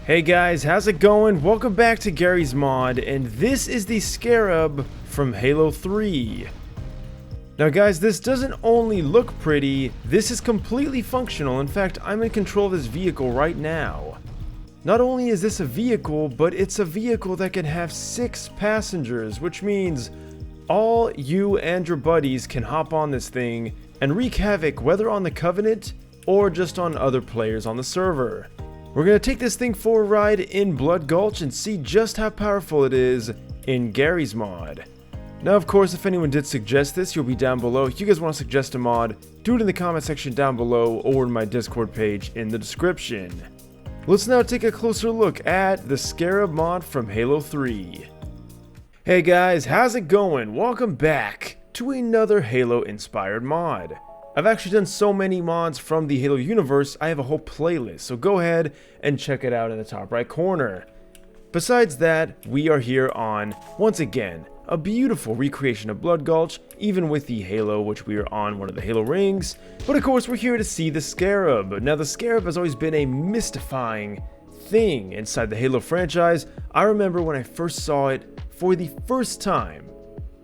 Hey guys, how's it going? Welcome back to Garry's Mod, and this is the Scarab from Halo 3. Now guys, this doesn't only look pretty, this is completely functional. In fact, I'm in control of this vehicle right now. Not only is this a vehicle, but it's a vehicle that can have 6 passengers, which means all you and your buddies can hop on this thing and wreak havoc, whether on the Covenant or just on other players on the server. We're going to take this thing for a ride in Blood Gulch and see just how powerful it is in Garry's Mod. Now of course, if anyone did suggest this, you'll be down below. If you guys want to suggest a mod, do it in the comment section down below or in my Discord page in the description. Let's now take a closer look at the Scarab Mod from Halo 3. Hey guys, how's it going? Welcome back to another Halo inspired mod. I've actually done so many mods from the Halo universe, I have a whole playlist, so go ahead and check it out in the top right corner. Besides that, we are here on, once again, a beautiful recreation of Blood Gulch, even with the Halo, which we are on one of the Halo rings. But of course, we're here to see the Scarab. Now, the Scarab has always been a mystifying thing inside the Halo franchise. I remember when I first saw it for the first time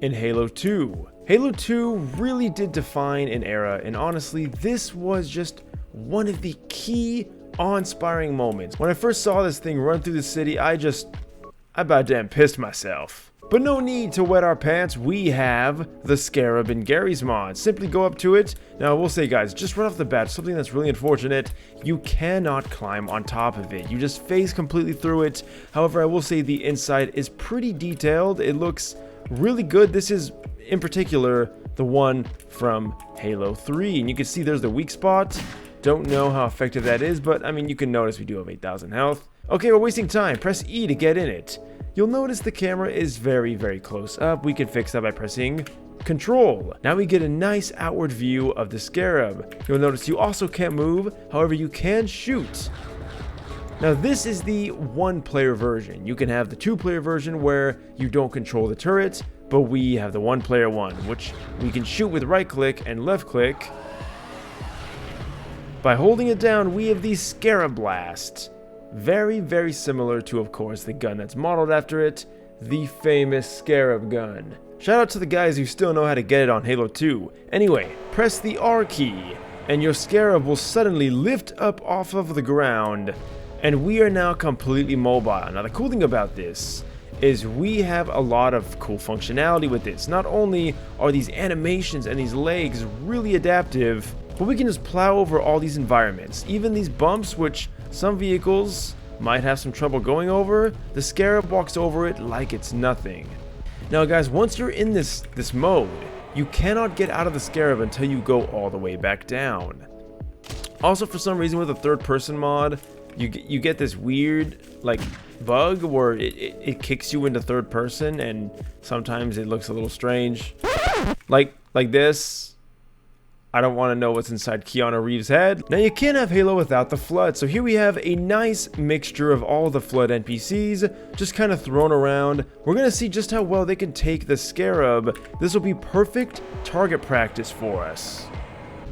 in Halo 2. Halo 2 really did define an era, and honestly, this was just one of the key awe-inspiring moments. When I first saw this thing run through the city, I about damn pissed myself. But no need to wet our pants, we have the Scarab in Garry's Mod. Simply go up to it. Now I will say guys, just right off the bat, something that's really unfortunate, you cannot climb on top of it. You just phase completely through it. However, I will say the inside is pretty detailed. It looks really good. This is, in particular, the one from Halo 3. And you can see there's the weak spot. Don't know how effective that is, but I mean, you can notice we do have 8,000 health. Okay, we're wasting time. Press E to get in it. You'll notice the camera is very, very close up. We can fix that by pressing Control. Now we get a nice outward view of the Scarab. You'll notice you also can't move, however you can shoot. Now this is the one-player version. You can have the two-player version where you don't control the turret, but we have the one-player one, which we can shoot with right-click and left-click. By holding it down, we have the Scarab Blast. Very, very similar to, of course, the gun that's modeled after it, the famous Scarab gun. Shout out to the guys who still know how to get it on Halo 2. Anyway, press the R key, and your Scarab will suddenly lift up off of the ground, and we are now completely mobile. Now the cool thing about this is we have a lot of cool functionality with this. Not only are these animations and these legs really adaptive, but we can just plow over all these environments. Even these bumps, which some vehicles might have some trouble going over, the Scarab walks over it like it's nothing. Now guys, once you're in this mode, you cannot get out of the Scarab until you go all the way back down. Also, for some reason with a third-person mod, you get this weird like bug where it kicks you into third person, and sometimes it looks a little strange. Like this. I don't want to know what's inside Keanu Reeves' head. Now you can't have Halo without the Flood, so here we have a nice mixture of all the Flood NPCs just kind of thrown around. We're going to see just how well they can take the Scarab. This will be perfect target practice for us.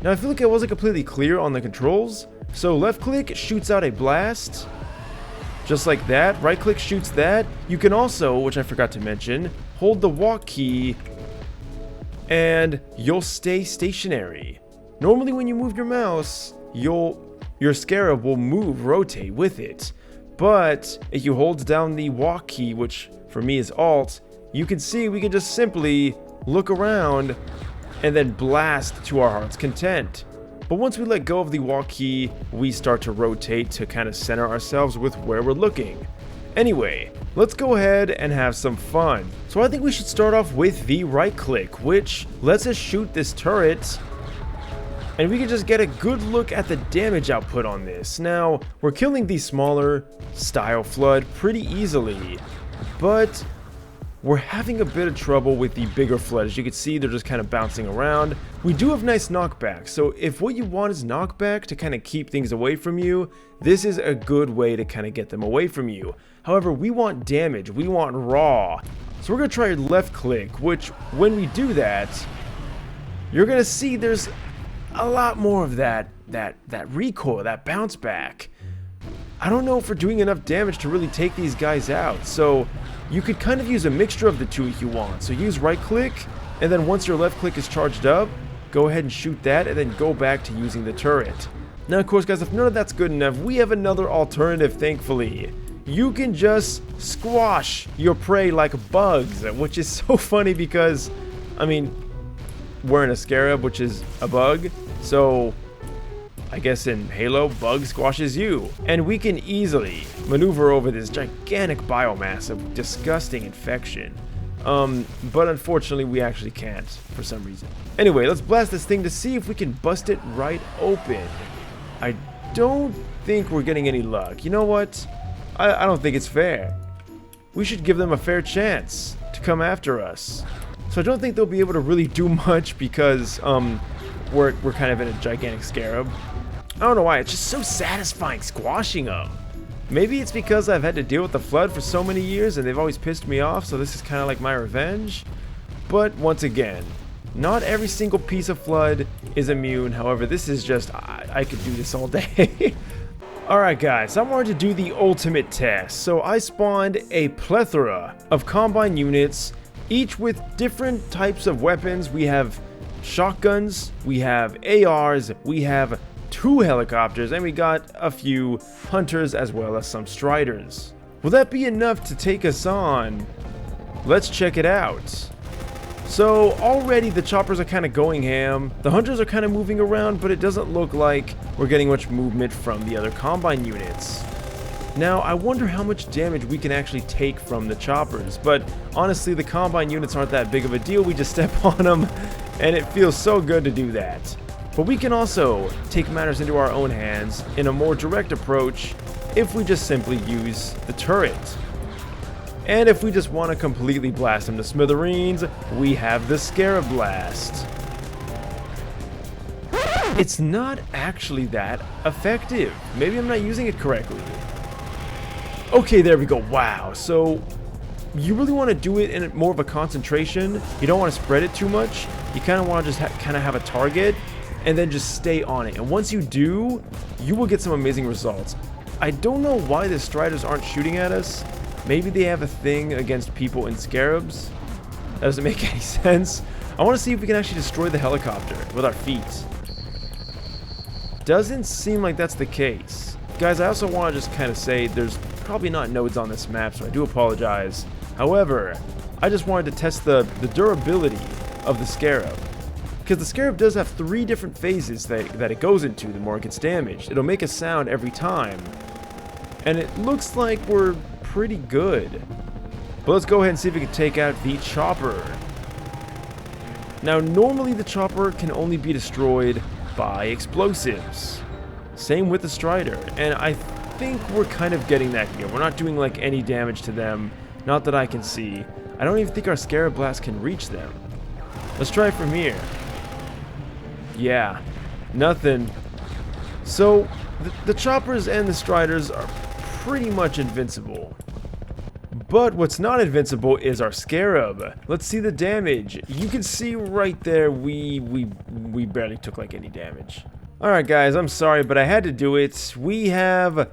Now I feel like I wasn't completely clear on the controls. So left click shoots out a blast, just like that. Right click shoots that. You can also, which I forgot to mention, hold the walk key and you'll stay stationary. Normally when you move your mouse, your Scarab will rotate with it. But if you hold down the walk key, which for me is Alt, you can see we can just simply look around and then blast to our heart's content. But once we let go of the walk key, we start to rotate to kind of center ourselves with where we're looking. Anyway, let's go ahead and have some fun. So I think we should start off with the right click, which lets us shoot this turret, and we can just get a good look at the damage output on this. Now, we're killing the smaller style Flood pretty easily, but we're having a bit of trouble with the bigger Flood. As you can see, they're just kind of bouncing around. We do have nice knockback, so if what you want is knockback to kind of keep things away from you, this is a good way to kind of get them away from you. However, we want damage, we want raw. So we're going to try left click, which when we do that, you're going to see there's a lot more of that recoil, that bounce back. I don't know if we're doing enough damage to really take these guys out. So you could kind of use a mixture of the two if you want. So use right click, and then once your left click is charged up, go ahead and shoot that, and then go back to using the turret. Now, of course, guys, if none of that's good enough, we have another alternative, thankfully. You can just squash your prey like bugs, which is so funny because, I mean, we're in a Scarab, which is a bug, so I guess in Halo, bug squashes you. And we can easily maneuver over this gigantic biomass of disgusting infection. But unfortunately, we actually can't for some reason. Anyway, let's blast this thing to see if we can bust it right open. I don't think we're getting any luck. You know what? I don't think it's fair. We should give them a fair chance to come after us. So I don't think they'll be able to really do much because we're kind of in a gigantic Scarab. I don't know why, it's just so satisfying squashing them. Maybe it's because I've had to deal with the Flood for so many years and they've always pissed me off, so this is kind of like my revenge. But once again, not every single piece of Flood is immune. However, this is just, I could do this all day. Alright guys, I wanted to do the ultimate test, so I spawned a plethora of Combine units, each with different types of weapons. We have shotguns, we have ARs, we have 2 helicopters, and we got a few hunters as well as some striders. Will that be enough to take us on? Let's check it out. So already the choppers are kind of going ham, the hunters are kind of moving around, but it doesn't look like we're getting much movement from the other Combine units. Now I wonder how much damage we can actually take from the choppers, but honestly the Combine units aren't that big of a deal. We just step on them and it feels so good to do that. But we can also take matters into our own hands in a more direct approach if we just simply use the turret. And if we just want to completely blast them to smithereens, we have the Scarab Blast. It's not actually that effective. Maybe I'm not using it correctly. Okay, there we go. Wow. So you really want to do it in more of a concentration. You don't want to spread it too much. You kind of want to just kind of have a target and then just stay on it. And once you do, you will get some amazing results. I don't know why the Striders aren't shooting at us. Maybe they have a thing against people in Scarabs. That doesn't make any sense. I want to see if we can actually destroy the helicopter with our feet. Doesn't seem like that's the case. Guys, I also want to just kind of say there's probably not nodes on this map, so I do apologize. However, I just wanted to test the durability of the Scarab. Because the Scarab does have 3 different phases that it goes into the more it gets damaged. It'll make a sound every time. And it looks like we're pretty good. But let's go ahead and see if we can take out the chopper. Now, normally the chopper can only be destroyed by explosives. Same with the Strider. And I think we're kind of getting that here. We're not doing like any damage to them. Not that I can see. I don't even think our Scarab Blast can reach them. Let's try it from here. Yeah, nothing. So, the choppers and the Striders are pretty much invincible. But what's not invincible is our Scarab. Let's see the damage. You can see right there, we barely took like any damage. Alright guys, I'm sorry, but I had to do it. We have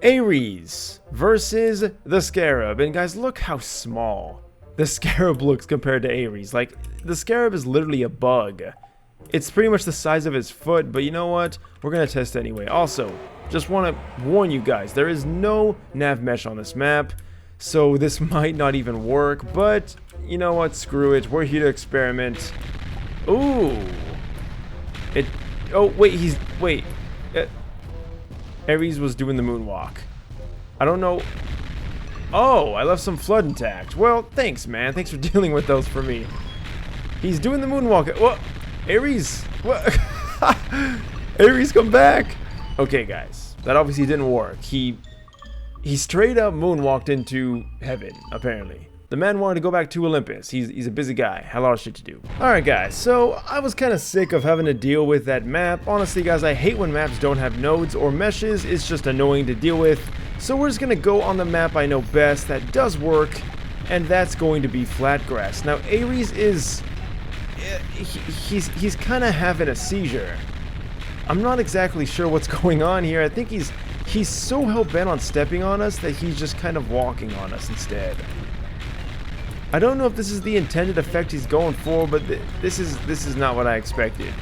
Ares versus the Scarab. And guys, look how small the Scarab looks compared to Ares. Like, the Scarab is literally a bug. It's pretty much the size of his foot, but you know what? We're going to test anyway. Also, just want to warn you guys, there is no nav mesh on this map, so this might not even work, but you know what? Screw it. We're here to experiment. Ooh. Oh, wait, wait. Ares was doing the moonwalk. I don't know. Oh, I left some Flood intact. Well, thanks, man. Thanks for dealing with those for me. He's doing the moonwalk. What? Ares, what? Ares, come back. Okay, guys, that obviously didn't work. He straight up moonwalked into heaven, apparently. The man wanted to go back to Olympus. He's a busy guy, had a lot of shit to do. Alright guys, so I was kind of sick of having to deal with that map. Honestly guys, I hate when maps don't have nodes or meshes. It's just annoying to deal with. So we're just gonna go on the map I know best that does work, and that's going to be flat grass. Now Ares is he's kind of having a seizure. I'm not exactly sure what's going on here. I think he's he's so hell-bent on stepping on us that he's just kind of walking on us instead. I don't know if this is the intended effect he's going for, but this is not what I expected.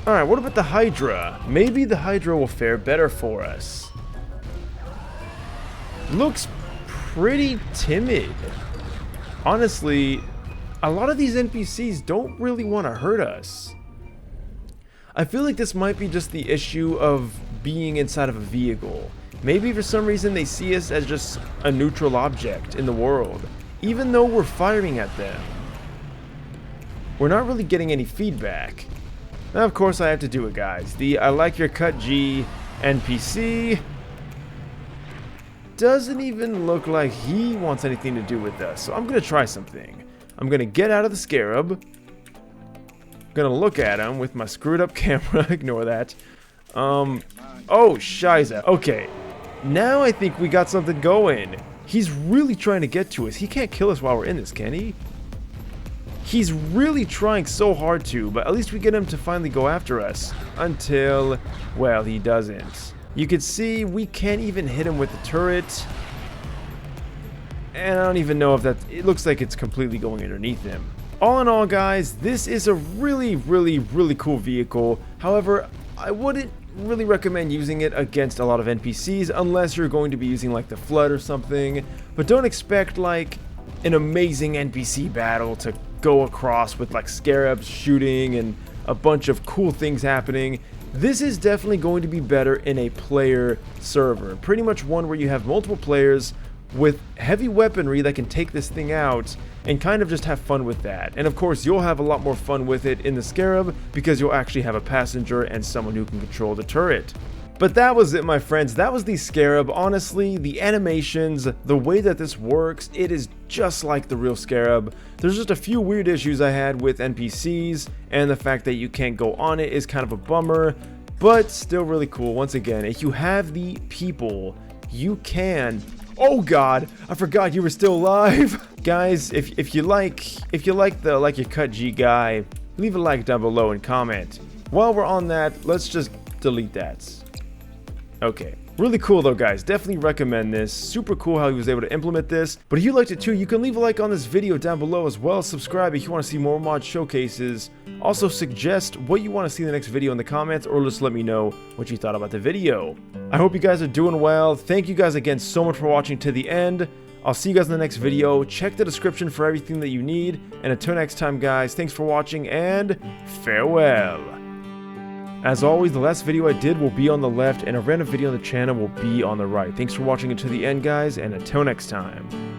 Alright, what about the Hydra? Maybe the Hydra will fare better for us. Looks pretty timid. Honestly, a lot of these NPCs don't really want to hurt us. I feel like this might be just the issue of being inside of a vehicle. Maybe for some reason they see us as just a neutral object in the world, even though we're firing at them. We're not really getting any feedback. Now, of course, I have to do it, guys. The I like your cut G NPC doesn't even look like he wants anything to do with us. So I'm going to try something. I'm going to get out of the Scarab. I'm going to look at him with my screwed up camera. Ignore that. Oh, shiza. Okay. Now I think we got something going. He's really trying to get to us. He can't kill us while we're in this, can he? He's really trying so hard to, but at least we get him to finally go after us. Until, well, he doesn't. You can see we can't even hit him with the turret. And I don't even know if that... It looks like it's completely going underneath him. All in all, guys, this is a really cool vehicle. However, I wouldn't really recommend using it against a lot of NPCs unless you're going to be using like the Flood or something. But don't expect like an amazing NPC battle to go across with like scarabs shooting and a bunch of cool things happening. This is definitely going to be better in a player server, pretty much one where you have multiple players with heavy weaponry that can take this thing out and kind of just have fun with that. And of course, you'll have a lot more fun with it in the Scarab because you'll actually have a passenger and someone who can control the turret. But that was it, my friends. That was the Scarab. Honestly, the animations, the way that this works, it is just like the real Scarab. There's just a few weird issues I had with NPCs, and the fact that you can't go on it is kind of a bummer, but still really cool. Once again, if you have the people, you can... Oh god, I forgot you were still alive. Guys, if you like the like your cut G guy, leave a like down below and comment. While we're on that, let's just delete that. Okay. Really cool though, guys. Definitely recommend this. Super cool how he was able to implement this. But if you liked it too, you can leave a like on this video down below as well. Subscribe if you want to see more mod showcases. Also suggest what you want to see in the next video in the comments, or just let me know what you thought about the video. I hope you guys are doing well. Thank you guys again so much for watching to the end. I'll see you guys in the next video. Check the description for everything that you need. And until next time, guys, thanks for watching and farewell. As always, the last video I did will be on the left, and a random video on the channel will be on the right. Thanks for watching until the end, guys, and until next time.